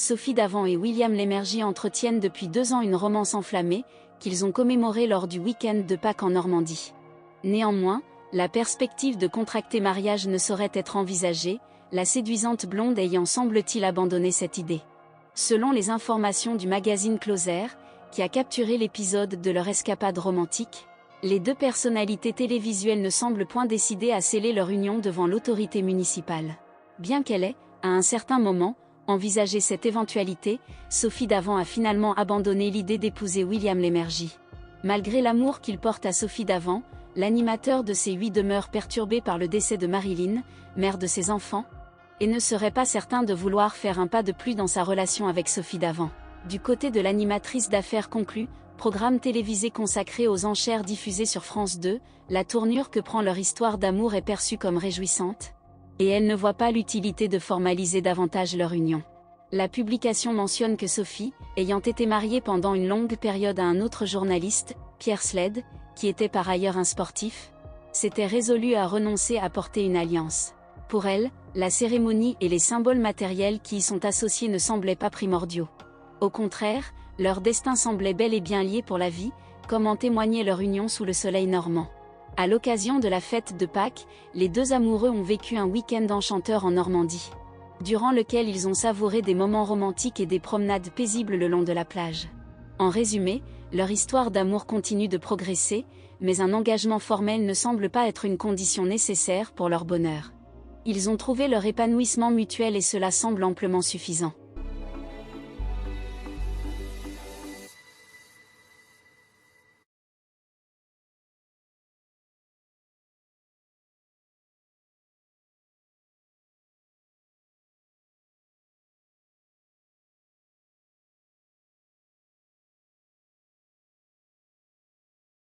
Sophie Davant et William Lémergie entretiennent depuis 2 ans une romance enflammée, qu'ils ont commémorée lors du week-end de Pâques en Normandie. Néanmoins, la perspective de contracter mariage ne saurait être envisagée, la séduisante blonde ayant semble-t-il abandonné cette idée. Selon les informations du magazine Closer, qui a capturé l'épisode de leur escapade romantique, les 2 personnalités télévisuelles ne semblent point décidées à sceller leur union devant l'autorité municipale. Bien qu'elle ait, à un certain moment, envisagé cette éventualité, Sophie Davant a finalement abandonné l'idée d'épouser William Lémergie. Malgré l'amour qu'il porte à Sophie Davant, l'animateur de C8 demeure perturbé par le décès de Marilyn, mère de ses enfants, et ne serait pas certain de vouloir faire un pas de plus dans sa relation avec Sophie Davant. Du côté de l'animatrice d'affaires conclue, programme télévisé consacré aux enchères diffusées sur France 2, la tournure que prend leur histoire d'amour est perçue comme réjouissante, et elle ne voit pas l'utilité de formaliser davantage leur union. La publication mentionne que Sophie, ayant été mariée pendant une longue période à un autre journaliste, Pierre Sled, qui était par ailleurs un sportif, s'était résolue à renoncer à porter une alliance. Pour elle, la cérémonie et les symboles matériels qui y sont associés ne semblaient pas primordiaux. Au contraire, leur destin semblait bel et bien lié pour la vie, comme en témoignait leur union sous le soleil normand. À l'occasion de la fête de Pâques, les 2 amoureux ont vécu un week-end enchanteur en Normandie, durant lequel ils ont savouré des moments romantiques et des promenades paisibles le long de la plage. En résumé, leur histoire d'amour continue de progresser, mais un engagement formel ne semble pas être une condition nécessaire pour leur bonheur. Ils ont trouvé leur épanouissement mutuel et cela semble amplement suffisant.